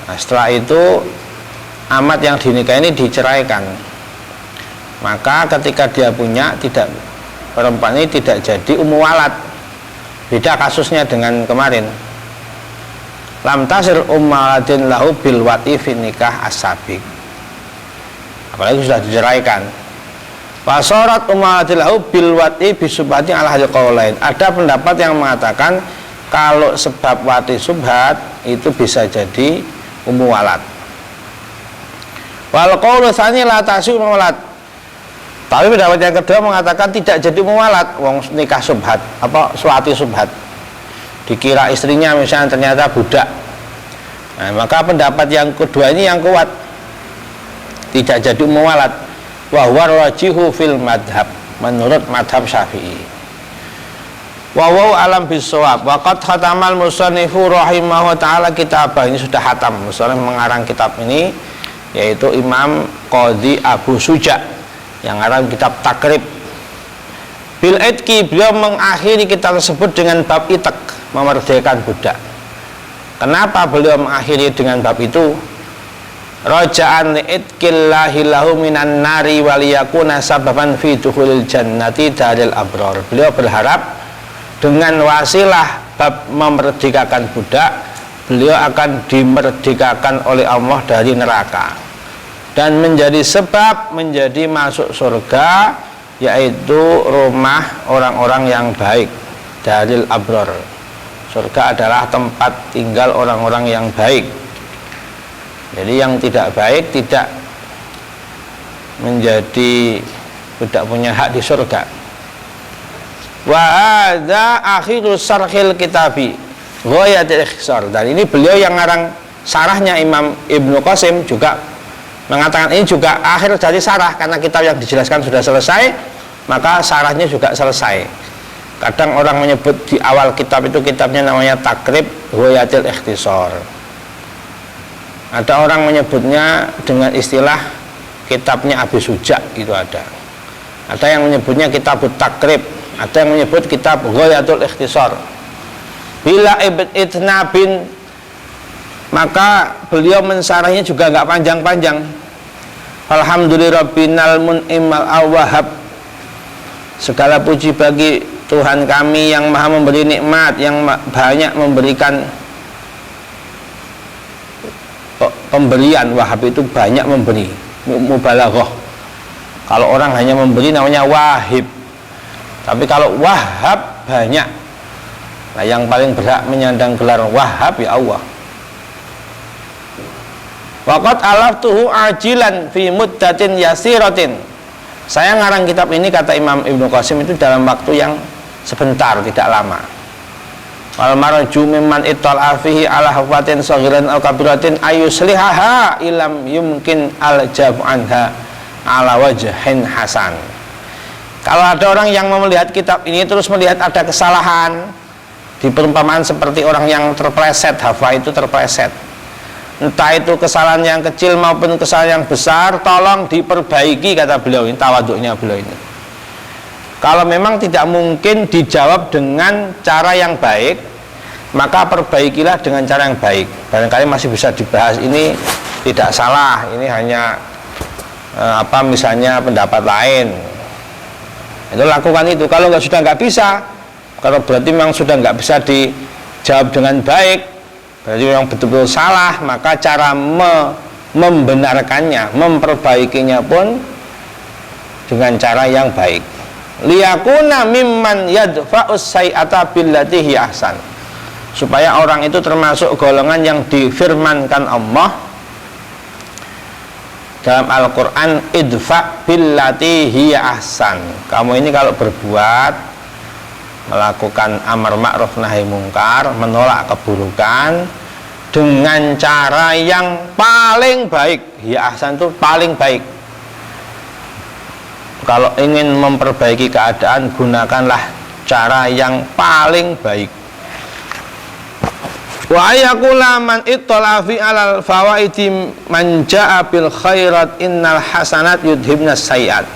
Nah, setelah itu amat yang dinikahi ini diceraikan. Maka ketika dia punya, perempuan ini tidak jadi ummu walad. Beda kasusnya dengan kemarin. Lam tasir ummu waladin lahu bil wati fi nikah as-sabiq. Apalagi sudah diceraikan. Wasorat ummu waladin lahu bil wati bi subhati ala hadil qaulain. Ada pendapat yang mengatakan kalau sebab wati subhat itu bisa jadi ummu walad. Wal qaulu tsani la tasir ummu walad. Tapi pendapat yang kedua mengatakan tidak jadi ummu walad, wong nikah subhat, apa suati subhat. Dikira istrinya misalnya ternyata budak. Nah, maka pendapat yang kedua ini yang kuat. Tidak jadi ummu walad. Wa huwa rajihu fil madhab, menurut madhab Syafi'i. Wa huwa alam bisawab. Wa qad khatamal musannifu rahimahu ta'ala kitabah. Ini sudah khatam. Musannif mengarang kitab ini yaitu Imam Qadhi Abu Suja yang ngarang kitab Takrib. Bil itqi, beliau mengakhiri kitab tersebut dengan bab itek, memerdekakan budak. Kenapa beliau mengakhiri dengan bab itu? Raja'an li itqillahi lahu minan nari waliyakuna sababan fi dukhulil jannati daril abrar. Beliau berharap dengan wasilah bab memerdekakan budak, beliau akan dimerdekakan oleh Allah dari neraka dan menjadi sebab menjadi masuk surga, yaitu rumah orang-orang yang baik, daril abrar. Surga adalah tempat tinggal orang-orang yang baik. Jadi yang tidak baik tidak punya hak di surga. Wa hadza akhiru sarhil kitabi ghayatul ikhtisar. Dan ini beliau yang ngarang sarahnya Imam Ibnu Qasim juga mengatakan ini juga akhir dari sarah, karena kitab yang dijelaskan sudah selesai, maka sarahnya juga selesai. Kadang orang menyebut di awal kitab itu kitabnya namanya Takrib Ghayatul Ikhtisar. Ada orang menyebutnya dengan istilah kitabnya Abi Suja, itu ada. Ada yang menyebutnya kitab Takrib, ada yang menyebut kitab Ghayatul Ikhtisar. Bila itnabin, maka beliau mensarahnya juga nggak panjang-panjang. Alhamdulillahirabbil mun'imal awwahab. Segala puji bagi Tuhan kami yang maha memberi nikmat, yang banyak memberikan pemberian. Wahab itu banyak memberi, mubalaghah. Kalau orang hanya memberi namanya wahib, tapi kalau wahab banyak. Nah, yang paling berhak menyandang gelar wahab ya Allah. Waqad alaftuhu ajilan fi muddatin yasiratin. Saya ngarang kitab ini, kata Imam Ibnu Qasim, itu dalam waktu yang sebentar, tidak lama. Wal marju mimman ittala fihi ala hafatin saghiran aw kabiratin ayuslihaha ilam yumkin al-jab anha ala wajhin hasan. Kalau ada orang yang melihat kitab ini terus melihat ada kesalahan, di perumpamaan seperti orang yang terpleset, hafa itu terpleset, entah itu kesalahan yang kecil maupun kesalahan yang besar, tolong diperbaiki, kata beliau. Ini tawaduknya beliau ini. Kalau memang tidak mungkin dijawab dengan cara yang baik, maka perbaikilah dengan cara yang baik. Barangkali masih bisa dibahas, ini tidak salah, ini hanya misalnya pendapat lain. Itu lakukan itu. Kalau sudah nggak bisa, kalau berarti memang sudah nggak bisa dijawab dengan baik, berarti memang betul-betul salah, maka cara membenarkannya, memperbaikinya pun dengan cara yang baik. Liyakuna mimman yadfa'us sayyi'ata billati hi ahsan. Supaya orang itu termasuk golongan yang difirmankan Allah dalam Al-Qur'an, idfa' billati hi ahsan. Kamu ini kalau berbuat, melakukan amar ma'ruf nahi mungkar, menolak keburukan dengan cara yang paling baik. Ya ahsan itu paling baik. Kalau ingin memperbaiki keadaan, gunakanlah cara yang paling baik. Wa ayaqula man ittala fi alal fawaidi man jaa bil khairat innal hasanat yudhibnas sayyi'at.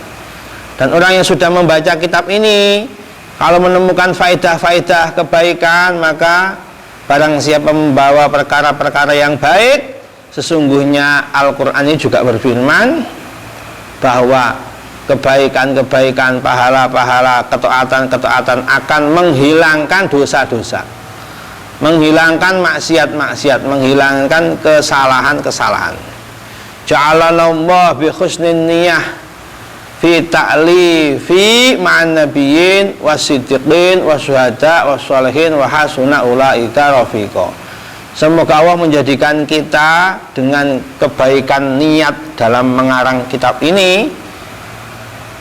Dan orang yang sudah membaca kitab ini, kalau menemukan faedah-faedah kebaikan, maka barang siapa membawa perkara-perkara yang baik, sesungguhnya Al-Quran ini juga berfirman bahwa kebaikan-kebaikan, pahala-pahala, ketaatan-ketaatan akan menghilangkan dosa-dosa, menghilangkan maksiat-maksiat, menghilangkan kesalahan-kesalahan. Ja'alanallah bi husnin niyah fi ta'lifi ma'an nabiyyin wasiddiqin wasyuhada wassalihin wa hasuna ulaika rafiqa. Semoga Allah menjadikan kita dengan kebaikan niat dalam mengarang kitab ini,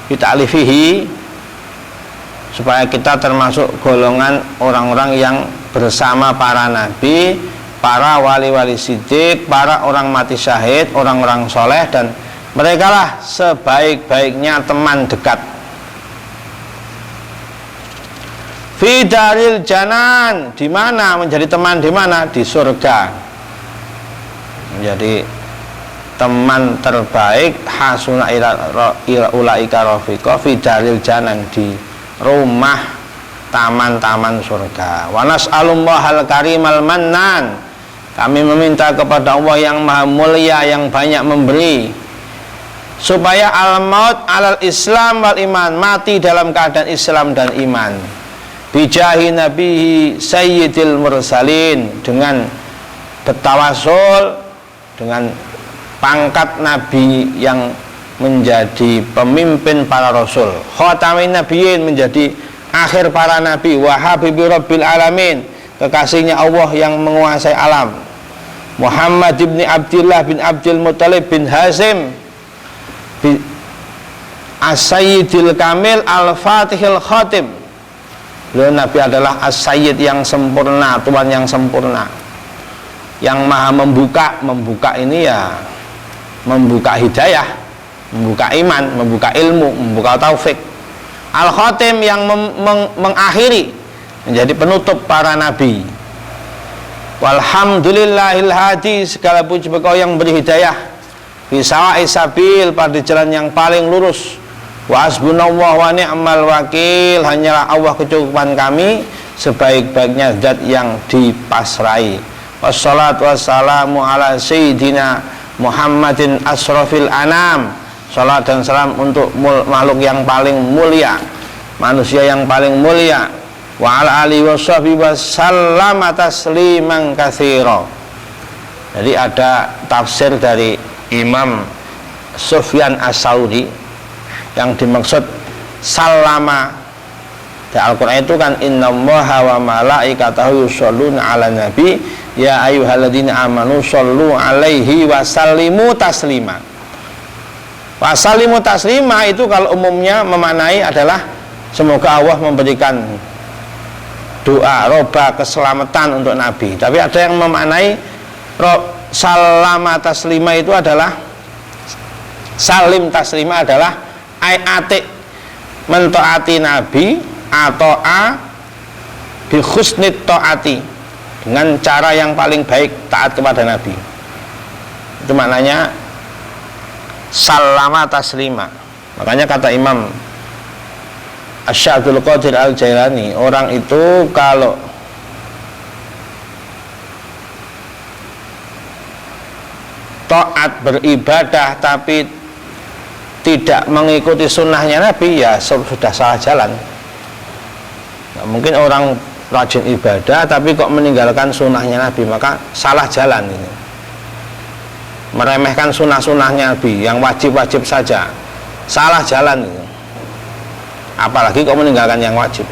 fi ta'lifihi, supaya kita termasuk golongan orang-orang yang bersama para nabi, para wali-wali siddiq, para orang mati syahid, orang-orang soleh, dan mereka lah sebaik-baiknya teman dekat. Fi daril janan, di mana menjadi teman, di mana? Di surga. Menjadi teman terbaik, hasuna ulaika rafiqa fi daril janan, di rumah taman-taman surga. Wa nas'alullahal karimal mannan, kami meminta kepada Allah yang maha mulia, yang banyak memberi, supaya al-maut alal islam wal iman, mati dalam keadaan Islam dan iman, bijahi nabihi sayyidil mursalin, dengan bertawasul dengan pangkat nabi yang menjadi pemimpin para rasul, khatamin nabiyyin, menjadi akhir para nabi, wa habibi rabbil alamin, kekasihnya Allah yang menguasai alam, Muhammad ibn Abdillah bin Abdul Muttalib bin Hasim as-sayyidil kamil al-fatihil khatim. Beliau Nabi adalah as-sayyid yang sempurna, Tuhan yang sempurna, yang maha membuka. Membuka ini ya membuka hidayah, membuka iman, membuka ilmu, membuka taufik. Al-khatim yang mengakhiri, menjadi penutup para nabi. Walhamdulillahil hadi, segala puji bagi Allah yang beri hidayah, fisawai sabil, pada jalan yang paling lurus. Wa hasbunallah wa ni'mal wakil, hanyalah Allah kecukupan kami, sebaik-baiknya zat yang dipasrai. Wassalatu wassalamu ala sayyidina Muhammadin asrafil anam, salat dan salam untuk makhluk yang paling mulia, manusia yang paling mulia. Wa ala alihi washabihi wasallama tasliman katsira. Jadi ada tafsir dari Imam Sufyan As-Sauri yang dimaksud salama di Al-Quran itu kan innallaha wa malaikatahu yusholluna ala nabi ya ayyuhalladzina amanu shollu alaihi wasallimu taslima. Wasallimu taslima itu kalau umumnya memaknai adalah semoga Allah memberikan doa roba keselamatan untuk nabi. Tapi ada yang memaknai salama taslima itu adalah salim taslima adalah atik mentaati nabi atau bi husnit taati, dengan cara yang paling baik taat kepada nabi. Itu maknanya salama taslima. Makanya kata Imam Asy-Syabdul Qadir Al-Jailani, orang itu kalau taat beribadah tapi tidak mengikuti sunnahnya Nabi, ya sudah salah jalan. Nggak mungkin orang rajin ibadah tapi kok meninggalkan sunnahnya Nabi, maka salah jalan ini. Meremehkan sunnah-sunnahnya Nabi yang wajib-wajib saja, salah jalan ini. Apalagi kok meninggalkan yang wajib.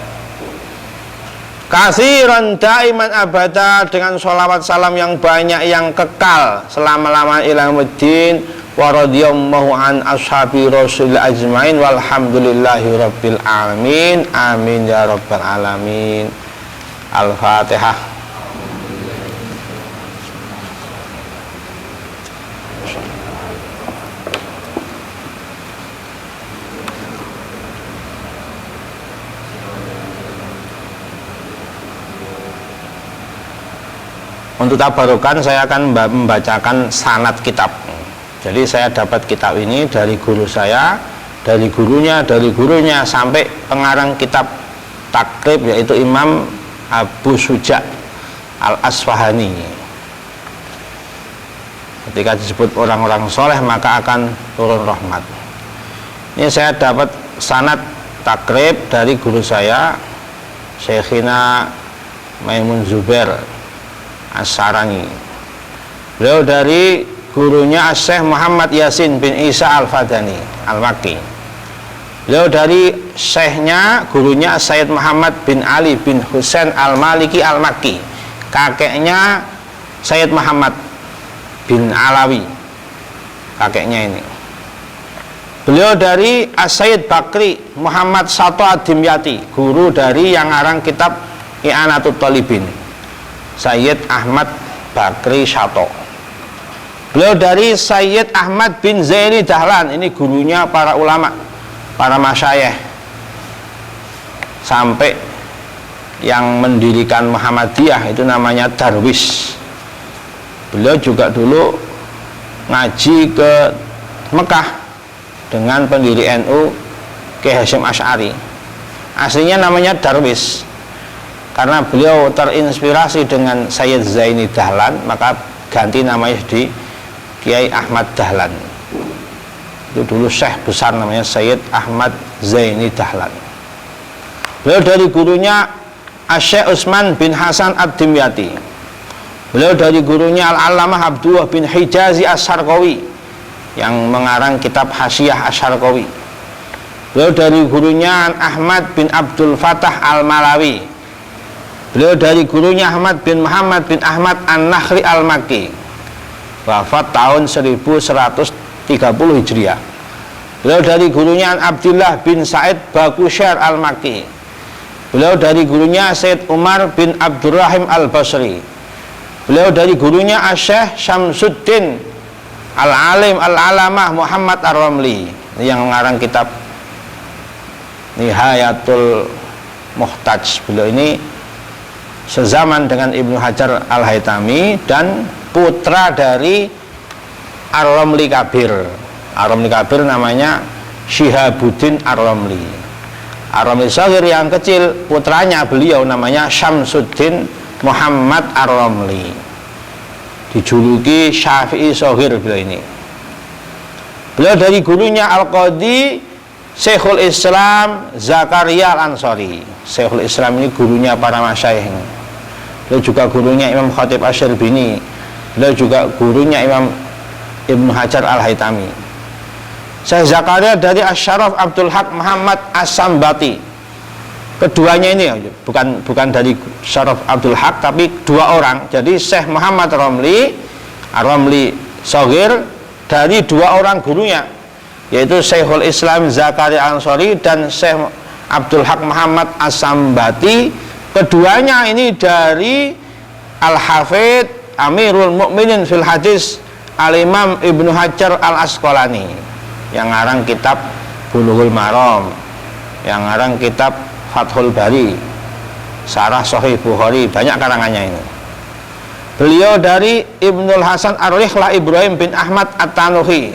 Katsiran daiman abada, dengan sholawat salam yang banyak yang kekal selama-lamanya ila yaumil wa radhiyallahu an ashabi rasul ajmain walhamdulillahi rabbil alamin amin ya rabbal alamin. Al-Fatihah. Untuk tabarukan saya akan membacakan sanad kitab. Jadi saya dapat kitab ini dari guru saya, dari gurunya, sampai pengarang kitab takrib yaitu Imam Abu Suja Al-Asfahani. Ketika disebut orang-orang soleh maka akan turun rahmat. Ini saya dapat sanad takrib dari guru saya, Syekhina Maimun Zubair As-Sarani. Beliau dari gurunya Syekh Muhammad Yasin bin Isa Al-Fadani Al-Makki. Beliau dari syekhnya, gurunya Sayyid Muhammad bin Ali bin Husain Al-Maliki Al-Makki, kakeknya Sayyid Muhammad bin Alawi, kakeknya ini. Beliau dari As-Sayyid Bakri Muhammad Sato Ad-Dimyati, guru dari yang ngarang kitab I'anatul Talibin, Sayyid Ahmad Bakri Sato. Beliau dari Sayyid Ahmad bin Zaini Dahlan, ini gurunya para ulama, para masyayikh, sampai yang mendirikan Muhammadiyah itu namanya Darwis. Beliau juga dulu ngaji ke Mekah dengan pendiri NU Kiai Hasyim Asy'ari. Aslinya namanya Darwis. Karena beliau terinspirasi dengan Sayyid Zaini Dahlan, maka ganti namanya di Kiai Ahmad Dahlan. Itu dulu syekh besar namanya Sayyid Ahmad Zaini Dahlan. Beliau dari gurunya Syekh Utsman bin Hasan Ad-Dimyati. Beliau dari gurunya Al-Allamah Abdullah bin Hijazi As-Sarqawi yang mengarang kitab Hasyiah As-Sarqawi. Beliau dari gurunya Ahmad bin Abdul Fatah Al-Malawi. Beliau dari gurunya Ahmad bin Muhammad bin Ahmad An-Nakhri Al-Makki, wafat tahun 1130 Hijriah. Beliau dari gurunya Abdullah bin Said Bakusyair Al-Makki. Beliau dari gurunya Said Umar bin Abdurrahim Al-Basri. Beliau dari gurunya Syekh Syamsuddin Al-Alim Al-Alamah Muhammad Ar-Ramli yang mengarang kitab Nihayatul Muhtaj. Beliau ini sezaman dengan Ibnu Hajar Al-Haytami dan putra dari Ar-Ramli Kabir. Ar-Ramli Kabir namanya Syihabuddin Ar-Ramli. Ar-Ramli Shaghir yang kecil, putranya beliau namanya Syamsuddin Muhammad Ar-Ramli, dijuluki Syafi'i Shaghir beliau ini. Beliau dari gurunya Al-Qadhi Syekhul Islam Zakaria Al-Ansari. Syekhul Islam ini gurunya para masyayikh. Beliau juga gurunya Imam Khatib Asy-Syirbini. Beliau juga gurunya Imam Ibnu Hajar Al-Haytami. Syekh Zakaria dari Asy-Syaraf Abdul Haq Muhammad As-Sambati. Keduanya ini bukan dari Syaraf Abdul Haq, tapi dua orang. Jadi Syekh Muhammad Ramli Ar-Ramli Shaghir dari dua orang gurunya, yaitu Syekhul Islam Zakaria Al-Ansari dan Syekh Abdul Haq Muhammad As-Sambati. Keduanya ini dari Al-Hafidh Amirul Mukminin fil Hadis Al-Imam Ibnu Hajar Al-Asqalani yang ngarang kitab Bulughul Maram, yang ngarang kitab Fathul Bari, Syarah Sahih Bukhari, banyak karangannya ini. Beliau dari Ibnul Hasan Ar-Rihlah Ibrahim bin Ahmad At-Tanuhi.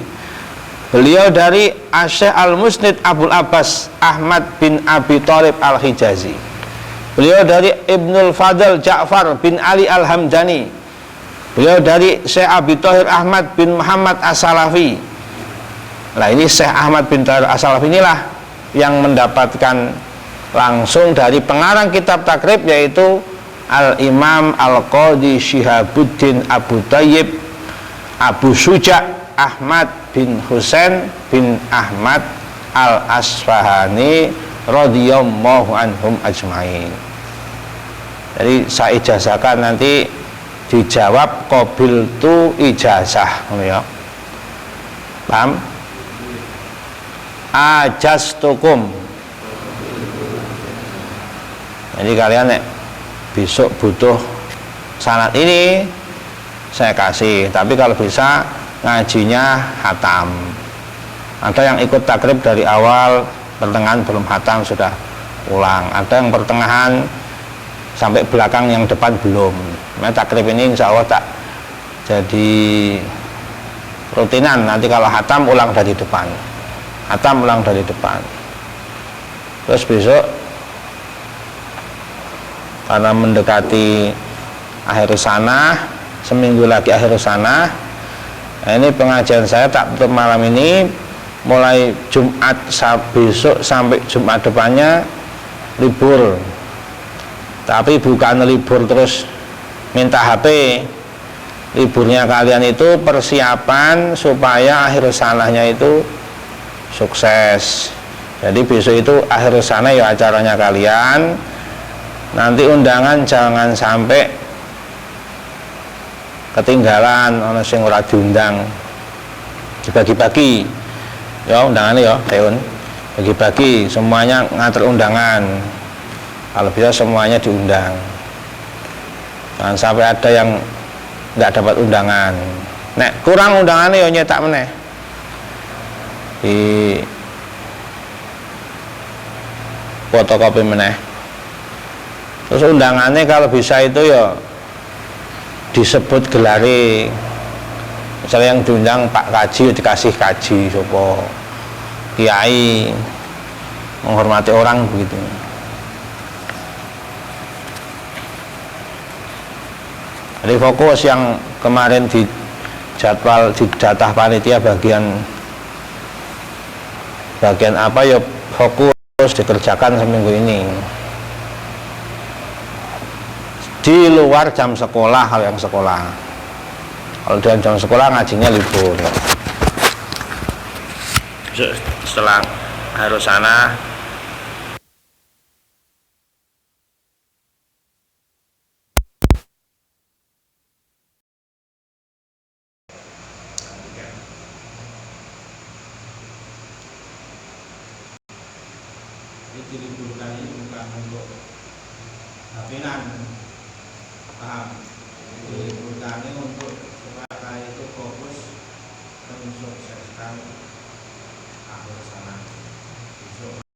Beliau dari Syekh Al-Musnid Abul Abbas Ahmad bin Abi Thalib Al-Hijazi. Beliau dari Ibnul Fadl Ja'far bin Ali Al-Hamdani. Beliau dari Syekh Abi Thahir Ahmad bin Muhammad As-Salafi. Nah, ini Syekh Ahmad bin Thahir As-Salafi inilah yang mendapatkan langsung dari pengarang kitab takrib, yaitu Al-Imam Al-Qadhi Syihabuddin Abu Thayyib Abu Suja Ahmad bin Husain bin Ahmad Al-Asfahani radhiyallahu anhum ajmain. Jadi saya ijazahkan, nanti dijawab qabil tu ijazah, ya. Paham? Ajastukum. Jadi kalian besok butuh sanad ini saya kasih, tapi kalau bisa ngajinya hatam. Ada yang ikut takrib dari awal, pertengahan belum hatam sudah ulang. Ada yang pertengahan sampai belakang, yang depan belum. Nah, takrib ini insya Allah tak jadi rutinan. Nanti kalau hatam ulang dari depan, hatam ulang dari depan. Terus besok karena mendekati akhir sana, seminggu lagi akhir sana, Nah, ini pengajian saya tak tutup malam ini, mulai Jumat besok sampai Jumat depannya libur, tapi bukan libur terus minta HP. Liburnya kalian itu persiapan supaya akhir sananya itu sukses. Jadi besok itu akhir sana ya acaranya kalian, nanti undangan jangan sampai ketinggalan, ono sing ora diundang, dibagi-bagi ya undangannya ya Teun, bagi-bagi semuanya, ngatur undangan, kalau bisa semuanya diundang, jangan sampai ada yang nggak dapat undangan. Nek kurang undangannya ya nyetak meneh di fotokopi meneh. Terus undangannya kalau bisa itu ya disebut gelare, misalnya yang diundang Pak Kaji dikasih Kaji, sopo Kiai, menghormati orang begitu. Jadi fokus yang kemarin di jadwal di jatah panitia bagian apa ya fokus dikerjakan seminggu ini. Di luar jam sekolah, kalau yang sekolah, kalau dalam jam sekolah ngajinya libur. Setelah harus sana diliburkan ini bukan untuk hapinan, paham? Diliburkan ini untuk